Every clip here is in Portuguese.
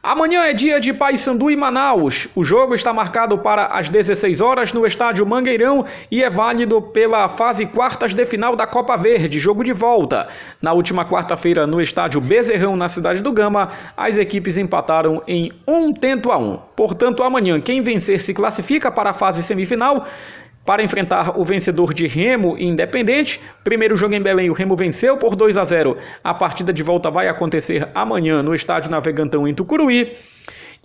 Amanhã é dia de Paysandu e Manaus. O jogo está marcado para as 16 horas no estádio Mangueirão e é válido pela fase quartas de final da Copa Verde, jogo de volta. Na última quarta-feira, no estádio Bezerrão, na cidade do Gama, as equipes empataram em 1-1. Portanto, amanhã, quem vencer se classifica para a fase semifinal para enfrentar o vencedor de Remo e Independente. Primeiro jogo em Belém, o Remo venceu por 2-0. A partida de volta vai acontecer amanhã no estádio Navegantão, em Tucuruí.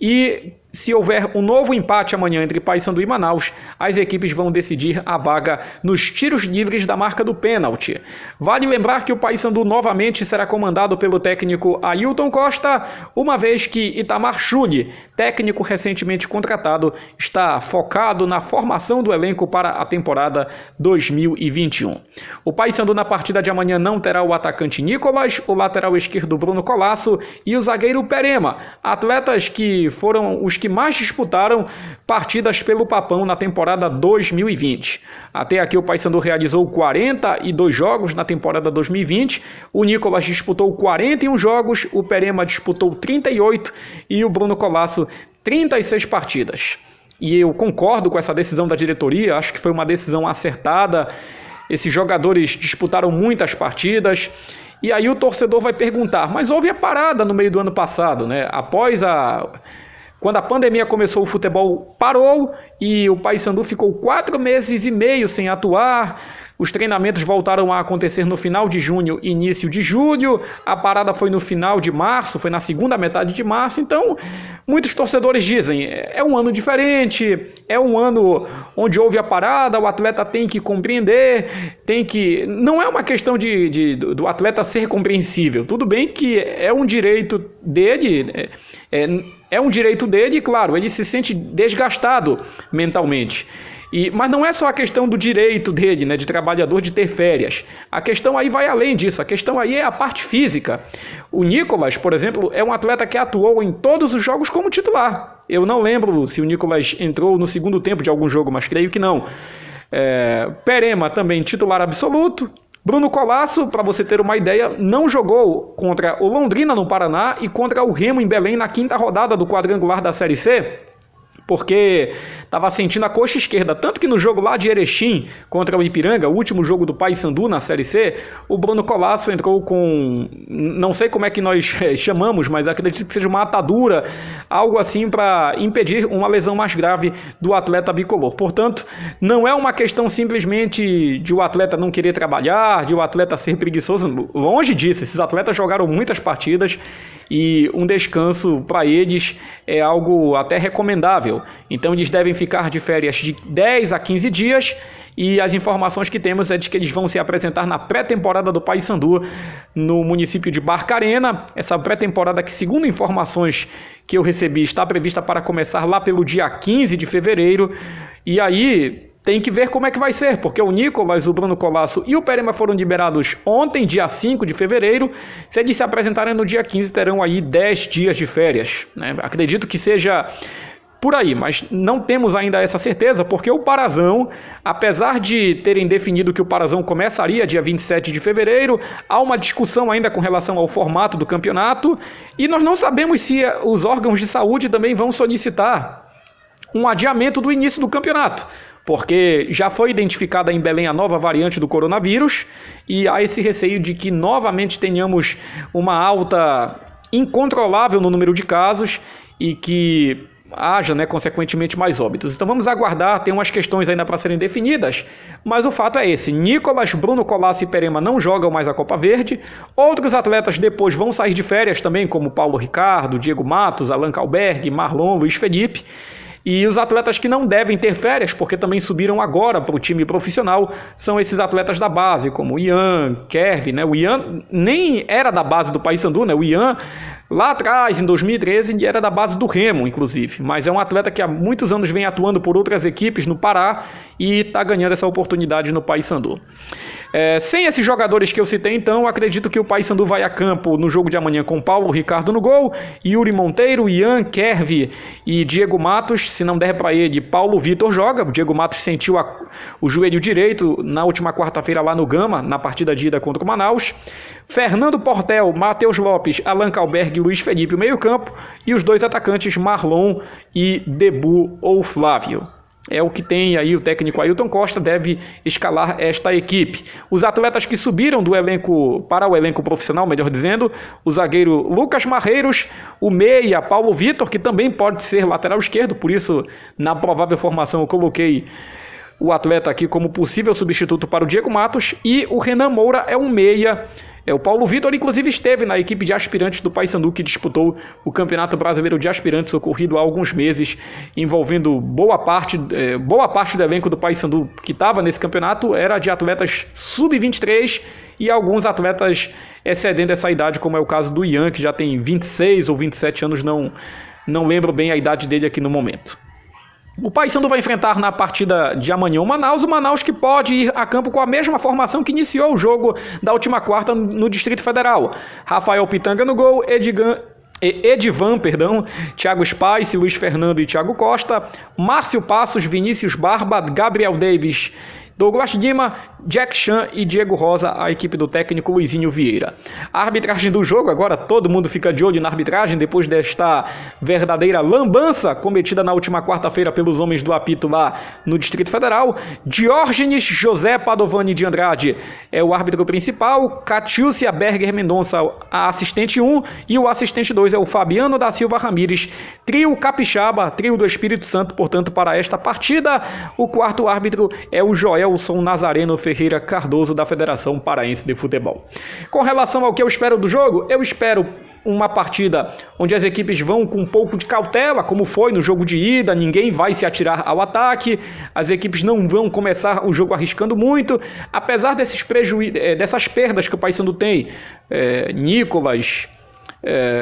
E se houver um novo empate amanhã entre Paysandu e Manaus, as equipes vão decidir a vaga nos tiros livres da marca do pênalti. Vale lembrar que o Paysandu novamente será comandado pelo técnico Ailton Costa, uma vez que Itamar Schulli, técnico recentemente contratado, está focado na formação do elenco para a temporada 2021. O Paysandu na partida de amanhã não terá o atacante Nicolas, o lateral esquerdo Bruno Colasso e o zagueiro Perema, atletas que foram os que mais disputaram partidas pelo Papão na temporada 2020. Até aqui o Paysandu realizou 42 jogos na temporada 2020, o Nicolas disputou 41 jogos, o Perema disputou 38 e o Bruno Colasso 36 partidas. E eu concordo com essa decisão da diretoria, acho que foi uma decisão acertada. Esses jogadores disputaram muitas partidas. E aí o torcedor vai perguntar, mas houve a parada no meio do ano passado, né? Quando a pandemia começou, o futebol parou e o Paysandu ficou 4 meses e meio sem atuar. Os treinamentos voltaram a acontecer no final de junho e início de julho. A parada foi no final de março, foi na segunda metade de março. Então, muitos torcedores dizem, é um ano diferente, é um ano onde houve a parada, o atleta tem que compreender, não é uma questão do atleta ser compreensível. Tudo bem que é um direito dele, é um direito dele, e claro, ele se sente desgastado mentalmente. Mas não é só a questão do direito dele, né, de trabalhador, de ter férias. A questão aí vai além disso, a questão aí é a parte física. O Nicolas, por exemplo, é um atleta que atuou em todos os jogos como titular. Eu não lembro se o Nicolas entrou no segundo tempo de algum jogo, mas creio que não. Perema também titular absoluto. Bruno Colasso, para você ter uma ideia, não jogou contra o Londrina no Paraná e contra o Remo em Belém na 5ª rodada do quadrangular da Série C, porque estava sentindo a coxa esquerda. Tanto que no jogo lá de Erechim contra o Ipiranga, o último jogo do Paysandu na Série C, o Bruno Colasso entrou com, não sei como é que nós chamamos, mas acredito que seja uma atadura, algo assim para impedir uma lesão mais grave do atleta bicolor. Portanto, não é uma questão simplesmente de o atleta não querer trabalhar, de o atleta ser preguiçoso. Longe disso, esses atletas jogaram muitas partidas e um descanso para eles é algo até recomendável. Então eles devem ficar de férias de 10 a 15 dias e as informações que temos é de que eles vão se apresentar na pré-temporada do Paysandu no município de Barcarena. Essa pré-temporada que, segundo informações que eu recebi, está prevista para começar lá pelo dia 15 de fevereiro. E aí tem que ver como é que vai ser, porque o Nicolas, o Bruno Colasso e o Perema foram liberados ontem, dia 5 de fevereiro. Se eles se apresentarem no dia 15, terão aí 10 dias de férias, né? Acredito que seja por aí, mas não temos ainda essa certeza, porque o Parazão, apesar de terem definido que o Parazão começaria dia 27 de fevereiro, há uma discussão ainda com relação ao formato do campeonato, e nós não sabemos se os órgãos de saúde também vão solicitar um adiamento do início do campeonato, porque já foi identificada em Belém a nova variante do coronavírus, e há esse receio de que novamente tenhamos uma alta incontrolável no número de casos e que haja, consequentemente, mais óbitos. Então vamos aguardar, tem umas questões ainda para serem definidas, mas o fato é esse: Nicolas, Bruno Colasso e Perema não jogam mais a Copa Verde. Outros atletas depois vão sair de férias também, como Paulo Ricardo, Diego Matos, Alan Calberg, Marlon, Luiz Felipe. E os atletas que não devem ter férias, porque também subiram agora para o time profissional, são esses atletas da base, como o Ian, Kervin, né? O Ian nem era da base do Paysandu, né? O Ian, lá atrás, em 2013, era da base do Remo, inclusive. Mas é um atleta que há muitos anos vem atuando por outras equipes no Pará e está ganhando essa oportunidade no Paysandu. Sem esses jogadores que eu citei, então, acredito que o Paysandu vai a campo no jogo de amanhã com Paulo Ricardo no gol, Yuri Monteiro, Ian, Kervin e Diego Matos se não der para ele, Paulo Vitor joga. O Diego Matos sentiu o joelho direito na última quarta-feira lá no Gama, na partida de ida contra o Manaus. Fernando Portel, Matheus Lopes, Alan Kalberg e Luiz Felipe, o meio-campo. E os dois atacantes, Marlon e Debu ou Flávio. É o que tem aí o técnico Ailton Costa, deve escalar esta equipe. Os atletas que subiram do elenco para o elenco profissional, melhor dizendo, o zagueiro Lucas Marreiros, o meia Paulo Vitor, que também pode ser lateral esquerdo, por isso na provável formação eu coloquei o atleta aqui como possível substituto para o Diego Matos, e o Renan Moura é um meia. O Paulo Vitor, inclusive, esteve na equipe de aspirantes do Paysandu, que disputou o Campeonato Brasileiro de Aspirantes, ocorrido há alguns meses, envolvendo boa parte do elenco do Paysandu que estava nesse campeonato, era de atletas sub-23 e alguns atletas excedendo essa idade, como é o caso do Ian, que já tem 26 ou 27 anos, não lembro bem a idade dele aqui no momento. O Paysandu vai enfrentar na partida de amanhã o Manaus que pode ir a campo com a mesma formação que iniciou o jogo da última quarta no Distrito Federal. Rafael Pitanga no gol, Edivan, Thiago Spice, Luiz Fernando e Thiago Costa, Márcio Passos, Vinícius Barba, Gabriel Davis, Douglas Lima, Jack Chan e Diego Rosa, a equipe do técnico Luizinho Vieira. A arbitragem do jogo, agora todo mundo fica de olho na arbitragem, depois desta verdadeira lambança cometida na última quarta-feira pelos homens do apito lá no Distrito Federal. Diógenes José Padovani de Andrade é o árbitro principal, Catiúcia Berger Mendonça, a assistente 1, e o assistente 2 é o Fabiano da Silva Ramires, trio capixaba, trio do Espírito Santo, portanto, para esta partida. O quarto árbitro é o Joelson Nazareno Ferreira Cardoso, da Federação Paraense de Futebol. Com relação ao que eu espero do jogo, eu espero uma partida onde as equipes vão com um pouco de cautela, como foi no jogo de ida, ninguém vai se atirar ao ataque, as equipes não vão começar o jogo arriscando muito, apesar dessas perdas que o Paysandu tem, Nicolas,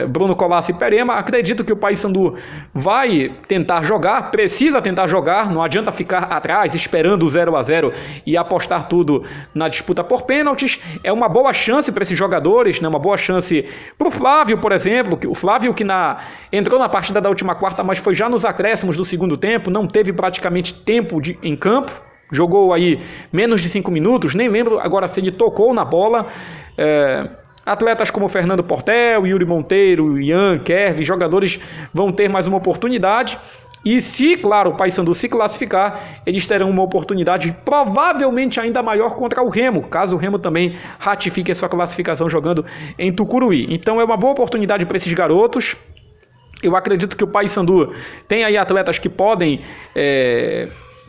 Bruno Colassi e Perema, acredito que o Paysandu vai tentar jogar, precisa tentar jogar, não adianta ficar atrás esperando o 0-0 e apostar tudo na disputa por pênaltis. É uma boa chance para esses jogadores, né? Uma boa chance para o Flávio, por exemplo, o Flávio que entrou na partida da última quarta, mas foi já nos acréscimos do segundo tempo, não teve praticamente tempo em campo, jogou aí menos de 5 minutos, nem lembro agora se ele tocou na bola. Atletas como Fernando Portel, Yuri Monteiro, Ian, Kerv, jogadores vão ter mais uma oportunidade. E se, claro, o Paysandu se classificar, eles terão uma oportunidade provavelmente ainda maior contra o Remo, caso o Remo também ratifique a sua classificação jogando em Tucuruí. Então é uma boa oportunidade para esses garotos. Eu acredito que o Paysandu tem aí atletas que podem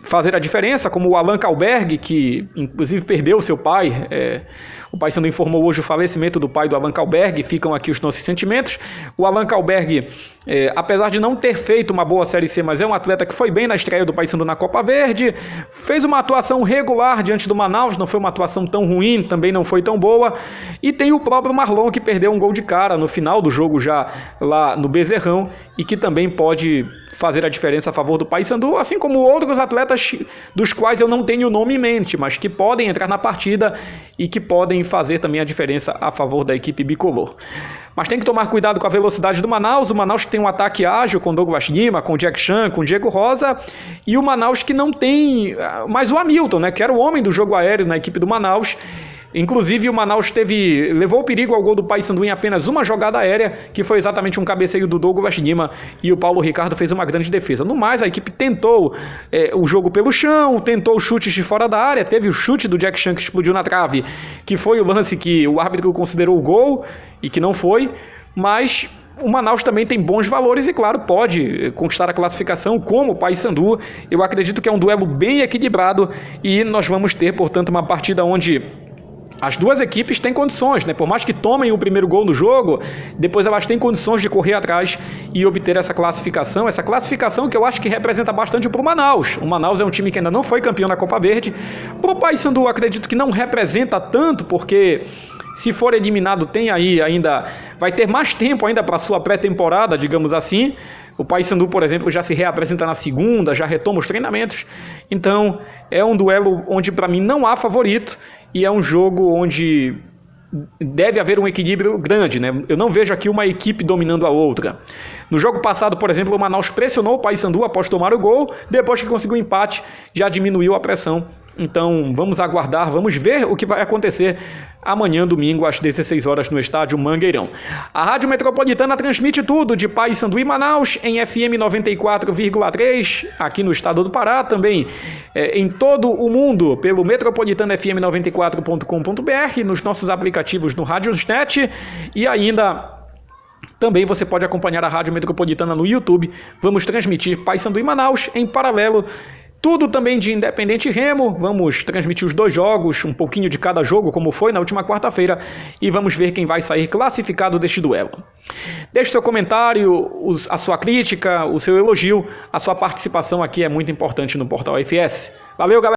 fazer a diferença, como o Alan Kalberg, que inclusive perdeu seu pai. O Paysandu informou hoje o falecimento do pai do Alan Kalberg, ficam aqui os nossos sentimentos. O Alan Kalberg, apesar de não ter feito uma boa Série C, mas é um atleta que foi bem na estreia do Paysandu na Copa Verde, fez uma atuação regular diante do Manaus, não foi uma atuação tão ruim, também não foi tão boa. E tem o próprio Marlon, que perdeu um gol de cara no final do jogo já lá no Bezerrão, e que também pode fazer a diferença a favor do Paysandu, assim como outros atletas dos quais eu não tenho o nome em mente, mas que podem entrar na partida e que podem fazer também a diferença a favor da equipe bicolor. Mas tem que tomar cuidado com a velocidade do Manaus, o Manaus que tem um ataque ágil com Douglas Lima, com Jack Chan, com Diego Rosa, e o Manaus que não tem mais o Hamilton, né, que era o homem do jogo aéreo na equipe do Manaus. Inclusive o Manaus levou o perigo ao gol do Paysandu em apenas uma jogada aérea, que foi exatamente um cabeceio do Douglas Lima, e o Paulo Ricardo fez uma grande defesa. No mais, a equipe tentou o jogo pelo chão, tentou chutes de fora da área, teve o chute do Jack Chan que explodiu na trave, que foi o lance que o árbitro considerou o gol e que não foi, mas o Manaus também tem bons valores e, claro, pode conquistar a classificação como o Paysandu. Eu acredito que é um duelo bem equilibrado e nós vamos ter, portanto, uma partida onde as duas equipes têm condições, né? Por mais que tomem o primeiro gol no jogo, depois elas têm condições de correr atrás e obter essa classificação que eu acho que representa bastante para o Manaus. O Manaus é um time que ainda não foi campeão da Copa Verde. Para o Paysandu, acredito que não representa tanto, porque se for eliminado, vai ter mais tempo ainda para a sua pré-temporada, digamos assim. O Paysandu, por exemplo, já se reapresenta na segunda, já retoma os treinamentos. Então, é um duelo onde, para mim, não há favorito. E é um jogo onde deve haver um equilíbrio grande, né? Eu não vejo aqui uma equipe dominando a outra. No jogo passado, por exemplo, o Manaus pressionou o Paysandu após tomar o gol, depois que conseguiu o empate, já diminuiu a pressão. Então, vamos aguardar, vamos ver o que vai acontecer amanhã, domingo, às 16 horas, no estádio Mangueirão. A Rádio Metropolitana transmite tudo de Paysandu e Manaus em FM 94,3, aqui no estado do Pará, também em todo o mundo, pelo metropolitanafm94.com.br, nos nossos aplicativos no Radiosnet, e ainda também você pode acompanhar a Rádio Metropolitana no YouTube. Vamos transmitir Paysandu e Manaus em paralelo. Tudo também de Independente e Remo. Vamos transmitir os 2 jogos, um pouquinho de cada jogo, como foi na última quarta-feira, e vamos ver quem vai sair classificado deste duelo. Deixe seu comentário, a sua crítica, o seu elogio, a sua participação aqui é muito importante no Portal FS. Valeu, galera!